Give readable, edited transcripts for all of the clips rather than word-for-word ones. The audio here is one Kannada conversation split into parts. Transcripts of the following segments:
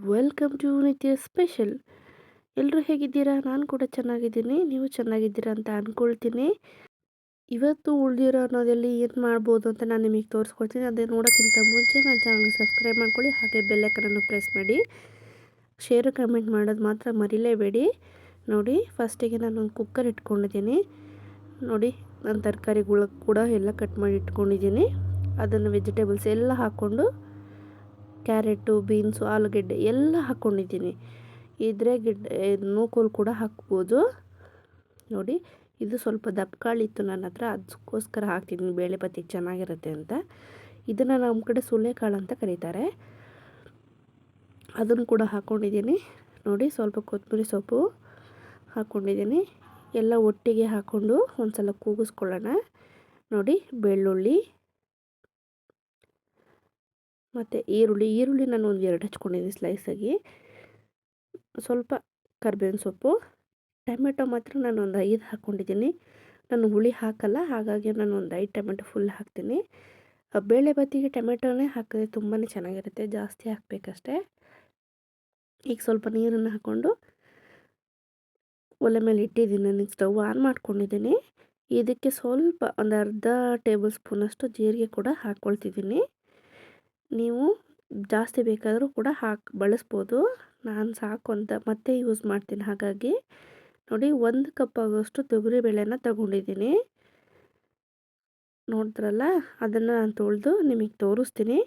ವೆಲ್ಕಮ್ ಟು ನಿತ್ಯ ಸ್ಪೆಷಲ್. ಎಲ್ಲರೂ ಹೇಗಿದ್ದೀರಾ? ನಾನು ಕೂಡ ಚೆನ್ನಾಗಿದ್ದೀನಿ. ನೀವು ಚೆನ್ನಾಗಿದ್ದೀರಾ ಅಂತ ಅಂದ್ಕೊಳ್ತೀನಿ. ಇವತ್ತು ಉಳಿದಿರೋ ಅನ್ನೋದಲ್ಲಿ ಏನು ಮಾಡ್ಬೋದು ಅಂತ ನಾನು ನಿಮಗೆ ತೋರಿಸ್ಕೊಡ್ತೀನಿ. ಅದೇ ನೋಡೋಕ್ಕಿಂತ ಮುಂಚೆ ನನ್ನ ಚಾನಲ್ಗೆ ಸಬ್ಸ್ಕ್ರೈಬ್ ಮಾಡ್ಕೊಳ್ಳಿ, ಹಾಗೆ ಬೆಲ್ಲೈಕನನ್ನು ಪ್ರೆಸ್ ಮಾಡಿ. ಶೇರು ಕಮೆಂಟ್ ಮಾಡೋದು ಮಾತ್ರ ಮರಿಲೇಬೇಡಿ. ನೋಡಿ, ಫಸ್ಟಿಗೆ ನಾನು ಒಂದು ಕುಕ್ಕರ್ ಇಟ್ಕೊಂಡಿದ್ದೀನಿ. ನೋಡಿ, ನಾನು ತರಕಾರಿಗಳು ಕೂಡ ಎಲ್ಲ ಕಟ್ ಮಾಡಿ ಇಟ್ಕೊಂಡಿದ್ದೀನಿ. ಅದನ್ನು ವೆಜಿಟೇಬಲ್ಸ್ ಎಲ್ಲ ಹಾಕ್ಕೊಂಡು ಕ್ಯಾರೆಟು, ಬೀನ್ಸು, ಆಲೂಗೆಡ್ಡೆ ಎಲ್ಲ ಹಾಕ್ಕೊಂಡಿದ್ದೀನಿ. ಇದ್ರೆ ನೂಕೋಲು ಕೂಡ ಹಾಕ್ಬೋದು. ನೋಡಿ, ಇದು ಸ್ವಲ್ಪ ದಪ್ಪಕಾಳಿತ್ತು ನನ್ನ ಹತ್ರ, ಅದಕ್ಕೋಸ್ಕರ ಹಾಕ್ತಿದ್ದೀನಿ, ಬೇಳೆ ಬತ್ತಿಗೆ ಚೆನ್ನಾಗಿರುತ್ತೆ ಅಂತ. ಇದನ್ನು ನಮ್ಮ ಕಡೆ ಸುಳೆಕಾಳು ಅಂತ ಕರೀತಾರೆ. ಅದನ್ನು ಕೂಡ ಹಾಕ್ಕೊಂಡಿದ್ದೀನಿ. ನೋಡಿ, ಸ್ವಲ್ಪ ಕೊತ್ತಂಬರಿ ಸೊಪ್ಪು ಹಾಕ್ಕೊಂಡಿದ್ದೀನಿ. ಎಲ್ಲ ಒಟ್ಟಿಗೆ ಹಾಕ್ಕೊಂಡು ಒಂದು ಸಲ ಕೂಗಿಸ್ಕೊಳ್ಳೋಣ. ನೋಡಿ, ಬೆಳ್ಳುಳ್ಳಿ ಮತ್ತು ಈರುಳ್ಳಿ ನಾನು ಒಂದು 2 ಹಚ್ಕೊಂಡಿದ್ದೀನಿ ಸ್ಲೈಸಾಗಿ. ಸ್ವಲ್ಪ ಕರಿಬೇವಿನ ಸೊಪ್ಪು, ಟೊಮೆಟೊ ಮಾತ್ರ ನಾನು ಒಂದು 5 ಹಾಕ್ಕೊಂಡಿದ್ದೀನಿ. ನಾನು ಹುಳಿ ಹಾಕಲ್ಲ, ಹಾಗಾಗಿ ನಾನು ಒಂದು 5 ಟೊಮೆಟೊ ಫುಲ್ ಹಾಕ್ತೀನಿ. ಬೇಳೆ ಬತ್ತಿಗೆ ಟೊಮೆಟೊನೇ ಹಾಕಿದ್ರೆ ತುಂಬಾ ಚೆನ್ನಾಗಿರುತ್ತೆ, ಜಾಸ್ತಿ ಹಾಕಬೇಕಷ್ಟೆ. ಈಗ ಸ್ವಲ್ಪ ನೀರನ್ನು ಹಾಕ್ಕೊಂಡು ಒಲೆ ಮೇಲೆ ಇಟ್ಟಿದ್ದೀನಿ. ನನಗೆ ಸ್ಟವ್ ಆನ್ ಮಾಡ್ಕೊಂಡಿದ್ದೀನಿ. ಇದಕ್ಕೆ ಸ್ವಲ್ಪ ಒಂದು ಅರ್ಧ ಟೇಬಲ್ ಸ್ಪೂನಷ್ಟು ಜೀರಿಗೆ ಕೂಡ ಹಾಕ್ಕೊಳ್ತಿದ್ದೀನಿ. ನೀವು ಜಾಸ್ತಿ ಬೇಕಾದರೂ ಕೂಡ ಬಳಸ್ಬೋದು. ನಾನು ಸಾಕು ಅಂತ ಮತ್ತೆ ಯೂಸ್ ಮಾಡ್ತೀನಿ. ಹಾಗಾಗಿ ನೋಡಿ, 1 ಕಪ್ ಆಗೋಷ್ಟು ತೊಗರಿಬೇಳೆನ ತಗೊಂಡಿದ್ದೀನಿ. ನೋಡಿದ್ರಲ್ಲ, ಅದನ್ನು ನಾನು ತೊಳೆದು ನಿಮಗೆ ತೋರಿಸ್ತೀನಿ.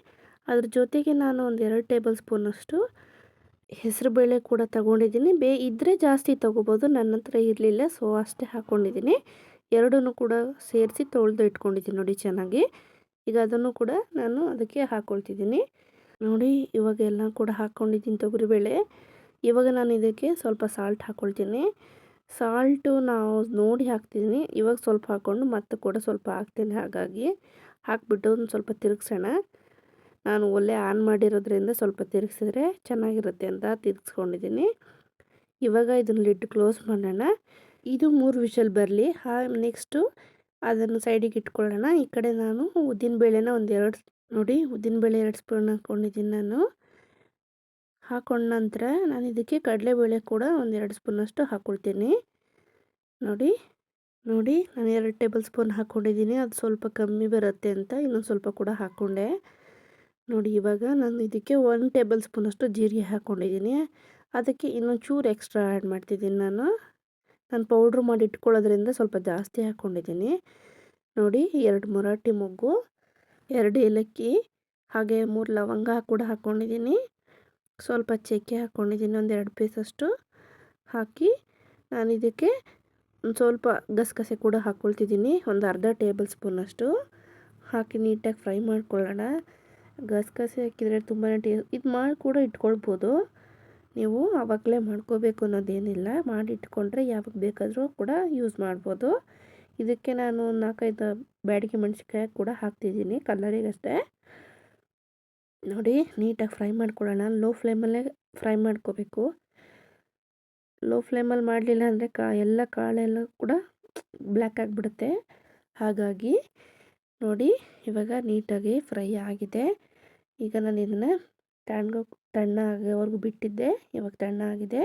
ಅದ್ರ ಜೊತೆಗೆ ನಾನು ಒಂದು 2 ಟೇಬಲ್ ಸ್ಪೂನಷ್ಟು ಹೆಸರುಬೇಳೆ ಕೂಡ ತಗೊಂಡಿದ್ದೀನಿ. ಇದ್ದರೆ ಜಾಸ್ತಿ ತೊಗೋಬೋದು, ನನ್ನ ಹತ್ರ ಇರಲಿಲ್ಲ, ಸೊ ಅಷ್ಟೇ ಹಾಕ್ಕೊಂಡಿದ್ದೀನಿ. ಎರಡನ್ನೂ ಕೂಡ ಸೇರಿಸಿ ತೊಳೆದು ಇಟ್ಕೊಂಡಿದ್ದೀನಿ ನೋಡಿ ಚೆನ್ನಾಗಿ. ಈಗ ಅದನ್ನು ಕೂಡ ನಾನು ಅದಕ್ಕೆ ಹಾಕ್ಕೊಳ್ತಿದ್ದೀನಿ. ನೋಡಿ, ಇವಾಗ ಎಲ್ಲ ಕೂಡ ಹಾಕ್ಕೊಂಡಿದ್ದೀನಿ ತೊಗರಿಬೇಳೆ. ಇವಾಗ ನಾನು ಇದಕ್ಕೆ ಸ್ವಲ್ಪ ಸಾಲ್ಟ್ ಹಾಕ್ಕೊಳ್ತೀನಿ. ಸಾಲ್ಟು ನಾವು ನೋಡಿ ಹಾಕ್ತಿದ್ದೀನಿ. ಇವಾಗ ಸ್ವಲ್ಪ ಹಾಕ್ಕೊಂಡು ಮತ್ತೆ ಕೂಡ ಸ್ವಲ್ಪ ಹಾಕ್ತೀನಿ. ಹಾಗಾಗಿ ಹಾಕ್ಬಿಟ್ಟು ಒಂದು ಸ್ವಲ್ಪ ತಿರುಗಿಸೋಣ. ನಾನು ಒಲೆ ಆನ್ ಮಾಡಿರೋದ್ರಿಂದ ಸ್ವಲ್ಪ ತಿರುಗಿಸಿದ್ರೆ ಚೆನ್ನಾಗಿರುತ್ತೆ ಅಂತ ತಿರುಗಿಸ್ಕೊಂಡಿದ್ದೀನಿ. ಇವಾಗ ಇದನ್ನು ಲಿಡ್ ಕ್ಲೋಸ್ ಮಾಡೋಣ. ಇದು 3 ವಿಷಲ್ ಬರಲಿ. ನೆಕ್ಸ್ಟು ಅದನ್ನು ಸೈಡಿಗೆ ಇಟ್ಕೊಳ್ಳೋಣ. ಈ ಕಡೆ ನಾನು ಉದ್ದಿನಬೇಳೆನ ನೋಡಿ, ಉದ್ದಿನಬೇಳೆ 2 ಸ್ಪೂನ್ ಹಾಕ್ಕೊಂಡಿದ್ದೀನಿ ನಾನು. ಹಾಕ್ಕೊಂಡ ನಂತರ ನಾನು ಇದಕ್ಕೆ ಕಡಲೆಬೇಳೆ ಕೂಡ ಒಂದು 2 ಸ್ಪೂನಷ್ಟು ಹಾಕ್ಕೊಳ್ತೀನಿ. ನೋಡಿ, ನಾನು 2 ಟೇಬಲ್ ಸ್ಪೂನ್ ಹಾಕ್ಕೊಂಡಿದ್ದೀನಿ. ಅದು ಸ್ವಲ್ಪ ಕಮ್ಮಿ ಬರುತ್ತೆ ಅಂತ ಇನ್ನೊಂದು ಸ್ವಲ್ಪ ಕೂಡ ಹಾಕ್ಕೊಂಡೆ. ನೋಡಿ, ಇವಾಗ ನಾನು ಇದಕ್ಕೆ 1 ಟೇಬಲ್ ಸ್ಪೂನಷ್ಟು ಜೀರಿಗೆ ಹಾಕ್ಕೊಂಡಿದ್ದೀನಿ. ಅದಕ್ಕೆ ಇನ್ನೊಂದು ಚೂರು ಎಕ್ಸ್ಟ್ರಾ ಆ್ಯಡ್ ಮಾಡ್ತಿದ್ದೀನಿ. ನಾನು ಪೌಡ್ರ್ ಮಾಡಿ ಇಟ್ಕೊಳ್ಳೋದ್ರಿಂದ ಸ್ವಲ್ಪ ಜಾಸ್ತಿ ಹಾಕ್ಕೊಂಡಿದ್ದೀನಿ. ನೋಡಿ, 2 ಮರಾಠಿ ಮೊಗ್ಗು, 2 ಏಲಕ್ಕಿ, ಹಾಗೆ 3 ಲವಂಗ ಕೂಡ ಹಾಕ್ಕೊಂಡಿದ್ದೀನಿ. ಸ್ವಲ್ಪ ಚಕ್ಕೆ ಹಾಕ್ಕೊಂಡಿದ್ದೀನಿ, ಒಂದು 2 ಪೀಸಷ್ಟು ಹಾಕಿ ನಾನು ಇದಕ್ಕೆ ಒಂದು ಸ್ವಲ್ಪ ಗಸಗಸೆ ಕೂಡ ಹಾಕ್ಕೊಳ್ತಿದ್ದೀನಿ, ಒಂದು ಅರ್ಧ ಟೇಬಲ್ ಸ್ಪೂನಷ್ಟು ಹಾಕಿ ನೀಟಾಗಿ ಫ್ರೈ ಮಾಡ್ಕೊಳ್ಳೋಣ. ಗಸಗಸೆ ಹಾಕಿದರೆ ತುಂಬಾ ಇದು ಮಾಡಿ ಕೂಡ ಇಟ್ಕೊಳ್ಬೋದು. ನೀವು ಆವಾಗಲೇ ಮಾಡ್ಕೋಬೇಕು ಅನ್ನೋದೇನಿಲ್ಲ, ಮಾಡಿ ಇಟ್ಕೊಂಡ್ರೆ ಯಾವಾಗ ಬೇಕಾದರೂ ಕೂಡ ಯೂಸ್ ಮಾಡ್ಬೋದು. ಇದಕ್ಕೆ ನಾನು 4-5 ಬ್ಯಾಡಗಿ ಮೆಣಸಿನ್ಕಾಯಿ ಕೂಡ ಹಾಕ್ತಿದ್ದೀನಿ, ಕಲರಿಗಷ್ಟೇ. ನೋಡಿ, ನೀಟಾಗಿ ಫ್ರೈ ಮಾಡ್ಕೊಳ್ಳೋಣ. ಲೋ ಫ್ಲೇಮಲ್ಲೇ ಫ್ರೈ ಮಾಡ್ಕೋಬೇಕು. ಲೋ ಫ್ಲೇಮಲ್ಲಿ ಮಾಡಲಿಲ್ಲ ಅಂದರೆ ಎಲ್ಲ ಕಾಳೆಲ್ಲ ಕೂಡ ಬ್ಲ್ಯಾಕ್ ಆಗಿಬಿಡುತ್ತೆ. ಹಾಗಾಗಿ ನೋಡಿ, ಇವಾಗ ನೀಟಾಗಿ ಫ್ರೈ ಆಗಿದೆ. ಈಗ ನಾನು ಇದನ್ನು ತಣ್ಣ ಆಗೋವರೆಗೂ ಬಿಟ್ಟಿದ್ದೆ, ಇವಾಗ ತಣ್ಣ ಆಗಿದೆ.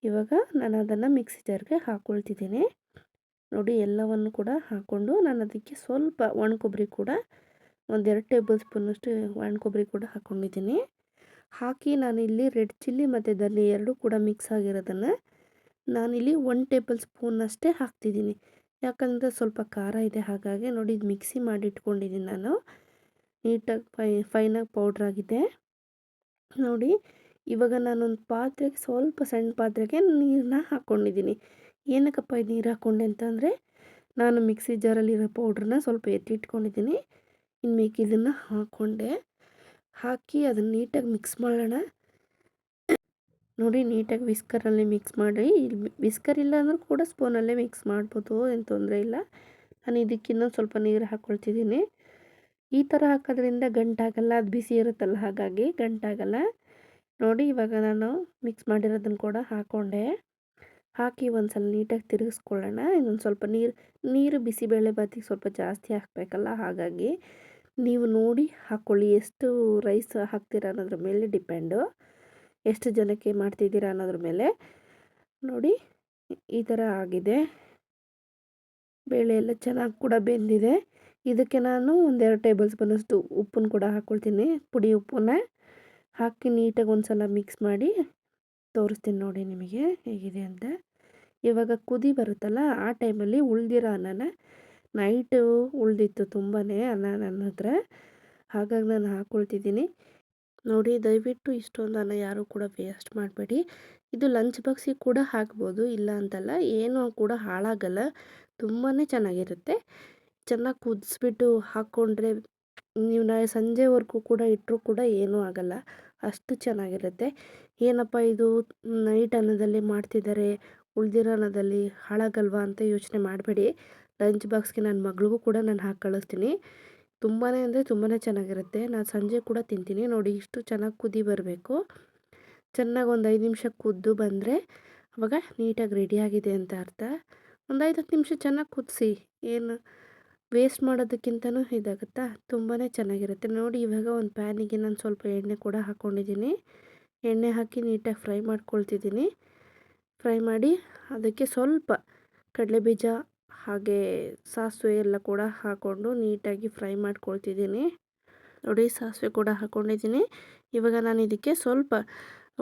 ಇವಾಗ ನಾನು ಅದನ್ನು ಮಿಕ್ಸಿ ಜಾರ್ಗೆ ಹಾಕ್ಕೊಳ್ತಿದ್ದೀನಿ. ನೋಡಿ, ಎಲ್ಲವನ್ನು ಕೂಡ ಹಾಕ್ಕೊಂಡು ನಾನು ಅದಕ್ಕೆ ಸ್ವಲ್ಪ ಒಣ ಕೊಬ್ಬರಿ ಕೂಡ ಒಂದು 2 ಟೇಬಲ್ ಸ್ಪೂನಷ್ಟು ಒಣ ಕೊಬ್ಬರಿ ಕೂಡ ಹಾಕ್ಕೊಂಡಿದ್ದೀನಿ. ಹಾಕಿ ನಾನಿಲ್ಲಿ ರೆಡ್ ಚಿಲ್ಲಿ ಮತ್ತು ಧನಿಯಾ ಎರಡೂ ಕೂಡ ಮಿಕ್ಸ್ ಆಗಿರೋದನ್ನು ನಾನಿಲ್ಲಿ 1 ಟೇಬಲ್ ಸ್ಪೂನ್ ಅಷ್ಟೇ ಹಾಕ್ತಿದ್ದೀನಿ. ಯಾಕಂದರೆ ಸ್ವಲ್ಪ ಖಾರ ಇದೆ, ಹಾಗಾಗಿ ನೋಡಿ, ಇದು ಮಿಕ್ಸಿ ಮಾಡಿ ಇಟ್ಕೊಂಡಿದ್ದೀನಿ ನಾನು. ನೀಟಾಗಿ ಫೈನಾಗಿ ಪೌಡ್ರಾಗಿದೆ. ನೋಡಿ, ಇವಾಗ ನಾನೊಂದು ಪಾತ್ರೆಗೆ, ಸ್ವಲ್ಪ ಸಣ್ಣ ಪಾತ್ರೆಗೆ ನೀರನ್ನ ಹಾಕ್ಕೊಂಡಿದ್ದೀನಿ. ಏನಕ್ಕಪ್ಪ ಇದು ನೀರು ಹಾಕ್ಕೊಂಡೆ ಅಂತಂದರೆ, ನಾನು ಮಿಕ್ಸಿ ಜಾರಲ್ಲಿರೋ ಪೌಡ್ರನ್ನ ಸ್ವಲ್ಪ ಎತ್ತಿಟ್ಕೊಂಡಿದ್ದೀನಿ. ಇನ್ನು ಮಿಕ್ಕಿದ್ದನ್ನು ಹಾಕಿ ಅದನ್ನು ನೀಟಾಗಿ ಮಿಕ್ಸ್ ಮಾಡೋಣ. ನೋಡಿ, ನೀಟಾಗಿ ವಿಸ್ಕರಲ್ಲಿ ಮಿಕ್ಸ್ ಮಾಡಿ, ವಿಸ್ಕರ್ ಇಲ್ಲ ಅಂದರೂ ಕೂಡ ಸ್ಪೂನಲ್ಲೇ ಮಿಕ್ಸ್ ಮಾಡ್ಬೋದು, ಏನು ತೊಂದರೆ ಇಲ್ಲ. ನಾನು ಇದಕ್ಕೆ ಇನ್ನೊಂದು ಸ್ವಲ್ಪ ನೀರು ಹಾಕ್ಕೊಳ್ತಿದ್ದೀನಿ. ಈ ಥರ ಹಾಕೋದ್ರಿಂದ ಗಂಟಾಗಲ್ಲ, ಅದು ಬಿಸಿ ಇರುತ್ತಲ್ಲ, ಹಾಗಾಗಿ ಗಂಟಾಗಲ್ಲ. ನೋಡಿ, ಇವಾಗ ನಾನು ಮಿಕ್ಸ್ ಮಾಡಿರೋದನ್ನು ಕೂಡ ಹಾಕಿ ಒಂದು ಸಲ ನೀಟಾಗಿ ತಿರುಗಿಸ್ಕೊಳ್ಳೋಣ. ಇನ್ನೊಂದು ಸ್ವಲ್ಪ ನೀರು ಬಿಸಿಬೇಳೆ ಬಾತಿಗೆ ಸ್ವಲ್ಪ ಜಾಸ್ತಿ ಹಾಕಬೇಕಲ್ಲ, ಹಾಗಾಗಿ ನೀವು ನೋಡಿ ಹಾಕ್ಕೊಳ್ಳಿ, ಎಷ್ಟು ರೈಸ್ ಹಾಕ್ತೀರ ಅನ್ನೋದ್ರ ಮೇಲೆ ಡಿಪೆಂಡು. ಎಷ್ಟು ಜನಕ್ಕೆ ಮಾಡ್ತಿದ್ದೀರಾ ಅನ್ನೋದ್ರ ಮೇಲೆ. ನೋಡಿ ಈ ಥರ ಆಗಿದೆ. ಬೇಳೆ ಎಲ್ಲ ಚೆನ್ನಾಗಿ ಕೂಡ ಬೆಂದಿದೆ. ಇದಕ್ಕೆ ನಾನು 1-2 ಟೇಬಲ್ ಸ್ಪೂನಷ್ಟು ಉಪ್ಪನ್ನು ಕೂಡ ಹಾಕ್ಕೊಳ್ತೀನಿ. ಪುಡಿ ಉಪ್ಪನ್ನ ಹಾಕಿ ನೀಟಾಗಿ ಒಂದು ಸಲ ಮಿಕ್ಸ್ ಮಾಡಿ ತೋರಿಸ್ತೀನಿ ನೋಡಿ ನಿಮಗೆ ಹೇಗಿದೆ ಅಂತ. ಇವಾಗ ಕುದಿ ಬರುತ್ತಲ್ಲ ಆ ಟೈಮಲ್ಲಿ ಉಳಿದಿರೋ ಅನ್ನನ, ನೈಟು ಉಳಿದಿತ್ತು ತುಂಬಾ ಅನ್ನ ನನ್ನ ಹತ್ರ, ಹಾಗಾಗಿ ನಾನು ಹಾಕ್ಕೊಳ್ತಿದ್ದೀನಿ. ನೋಡಿ ದಯವಿಟ್ಟು ಇಷ್ಟೊಂದು ಅನ್ನ ಯಾರೂ ಕೂಡ ವೇಸ್ಟ್ ಮಾಡಬೇಡಿ. ಇದು ಲಂಚ್ ಬಾಕ್ಸಿಗೆ ಕೂಡ ಹಾಕ್ಬೋದು, ಇಲ್ಲ ಅಂತಲ್ಲ, ಏನೂ ಕೂಡ ಹಾಳಾಗಲ್ಲ, ತುಂಬಾ ಚೆನ್ನಾಗಿರುತ್ತೆ. ಚೆನ್ನಾಗಿ ಕುದಿಸ್ಬಿಟ್ಟು ಹಾಕ್ಕೊಂಡ್ರೆ ನೀವು ಸಂಜೆವರೆಗೂ ಕೂಡ ಇಟ್ಟರೂ ಕೂಡ ಏನೂ ಆಗಲ್ಲ, ಅಷ್ಟು ಚೆನ್ನಾಗಿರುತ್ತೆ. ಏನಪ್ಪ ಇದು ನೈಟ್ ಅನ್ನದಲ್ಲಿ ಮಾಡ್ತಿದ್ದಾರೆ, ಉಳಿದಿರೋ ಅನ್ನದಲ್ಲಿ ಹಾಳಾಗಲ್ವಾ ಅಂತ ಯೋಚನೆ ಮಾಡಬೇಡಿ. ಲಂಚ್ ಬಾಕ್ಸ್ಗೆ ನನ್ನ ಮಗಳಿಗೂ ಕೂಡ ನಾನು ಹಾಕಿ ಕಳಿಸ್ತೀನಿ. ತುಂಬಾ ಅಂದರೆ ತುಂಬಾ ಚೆನ್ನಾಗಿರುತ್ತೆ. ನಾನು ಸಂಜೆ ಕೂಡ ತಿಂತೀನಿ. ನೋಡಿ ಇಷ್ಟು ಚೆನ್ನಾಗಿ ಕುದಿ ಬರಬೇಕು. ಚೆನ್ನಾಗಿ ಒಂದು 5 ನಿಮಿಷ ಕುದ್ದು ಬಂದರೆ ಅವಾಗ ನೀಟಾಗಿ ರೆಡಿಯಾಗಿದೆ ಅಂತ ಅರ್ಥ. ಒಂದು 5-10 ನಿಮಿಷ ಚೆನ್ನಾಗಿ ಕುದಿಸಿ, ಏನು ವೇಸ್ಟ್ ಮಾಡೋದಕ್ಕಿಂತನೂ ಇದಾಗುತ್ತಾ, ತುಂಬಾ ಚೆನ್ನಾಗಿರುತ್ತೆ. ನೋಡಿ ಇವಾಗ ಒಂದು ಪ್ಯಾನಿಗೆ ನಾನು ಸ್ವಲ್ಪ ಎಣ್ಣೆ ಕೂಡ ಹಾಕ್ಕೊಂಡಿದ್ದೀನಿ. ಎಣ್ಣೆ ಹಾಕಿ ನೀಟಾಗಿ ಫ್ರೈ ಮಾಡ್ಕೊಳ್ತಿದ್ದೀನಿ. ಫ್ರೈ ಮಾಡಿ ಅದಕ್ಕೆ ಸ್ವಲ್ಪ ಕಡಲೆಬೀಜ ಹಾಗೆ ಸಾಸಿವೆ ಎಲ್ಲ ಕೂಡ ಹಾಕ್ಕೊಂಡು ನೀಟಾಗಿ ಫ್ರೈ ಮಾಡ್ಕೊಳ್ತಿದ್ದೀನಿ. ನೋಡಿ ಸಾಸಿವೆ ಕೂಡ ಹಾಕ್ಕೊಂಡಿದ್ದೀನಿ. ಇವಾಗ ನಾನು ಇದಕ್ಕೆ ಸ್ವಲ್ಪ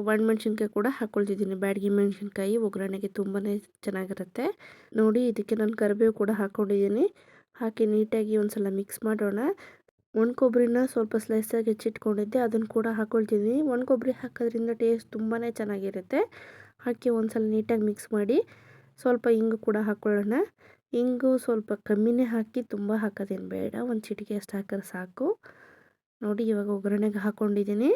ಒಣಮೆಣ್ಸಿನ್ಕಾಯಿ ಕೂಡ ಹಾಕ್ಕೊಳ್ತಿದ್ದೀನಿ. ಬ್ಯಾಡಗಿ ಮೆಣಸಿನ್ಕಾಯಿ ಒಗ್ಗರಣೆಗೆ ತುಂಬಾ ಚೆನ್ನಾಗಿರುತ್ತೆ. ನೋಡಿ ಇದಕ್ಕೆ ನಾನು ಕರಿಬೇವು ಕೂಡ ಹಾಕ್ಕೊಂಡಿದ್ದೀನಿ. ಹಾಕಿ ನೀಟಾಗಿ ಒಂದು ಸಲ ಮಿಕ್ಸ್ ಮಾಡೋಣ. ಒಣ ಕೊಬ್ಬರಿನ ಸ್ವಲ್ಪ ಸ್ಲೈಸಾಗಿ ಹೆಚ್ಚಿಟ್ಕೊಂಡಿದ್ದೆ, ಅದನ್ನು ಕೂಡ ಹಾಕ್ಕೊಳ್ತಿದ್ದೀನಿ. ಒಣ ಕೊಬ್ಬರಿ ಹಾಕೋದ್ರಿಂದ ಟೇಸ್ಟ್ ತುಂಬಾ ಚೆನ್ನಾಗಿರುತ್ತೆ. ಹಾಕಿ ಒಂದು ಸಲ ನೀಟಾಗಿ ಮಿಕ್ಸ್ ಮಾಡಿ ಸ್ವಲ್ಪ ಇಂಗು ಕೂಡ ಹಾಕ್ಕೊಳ್ಳೋಣ. ಇಂಗು ಸ್ವಲ್ಪ ಕಮ್ಮಿನೇ ಹಾಕಿ, ತುಂಬ ಹಾಕೋದೇನು ಬೇಡ, ಒಂದು ಚಿಟಿಕೆ ಅಷ್ಟು ಹಾಕಿದ್ರೆ ಸಾಕು. ನೋಡಿ ಇವಾಗ ಒಗ್ಗರಣೆಗೆ ಹಾಕ್ಕೊಂಡಿದ್ದೀನಿ.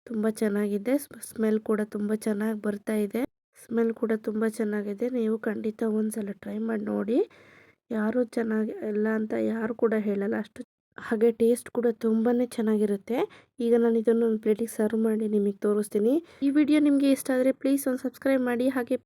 ತುಂಬ ಚೆನ್ನಾಗಿದೆ, ಸ್ಮೆಲ್ ಕೂಡ ತುಂಬ ಚೆನ್ನಾಗಿ ಬರ್ತಾ ಇದೆ. ಸ್ಮೆಲ್ ಕೂಡ ತುಂಬ ಚೆನ್ನಾಗಿದೆ. ನೀವು ಖಂಡಿತ ಒಂದು ಸಲ ಟ್ರೈ ಮಾಡಿ ನೋಡಿ. ಯಾರೂ ಚೆನ್ನಾಗಿ ಇಲ್ಲ ಅಂತ ಯಾರು ಕೂಡ ಹೇಳಲ್ಲ, ಅಷ್ಟು ಹಾಗೆ ಟೇಸ್ಟ್ ಕೂಡ ತುಂಬಾ ಚೆನ್ನಾಗಿರುತ್ತೆ. ಈಗ ನಾನು ಇದನ್ನು ಒಂದು ಪ್ಲೇಟಿಗೆ ಸರ್ವ್ ಮಾಡಿ ನಿಮಗೆ ತೋರಿಸ್ತೀನಿ. ಈ ವಿಡಿಯೋ ನಿಮಗೆ ಇಷ್ಟ ಆದರೆ ಪ್ಲೀಸ್ ಒಂದು ಸಬ್ಸ್ಕ್ರೈಬ್ ಮಾಡಿ, ಹಾಗೆ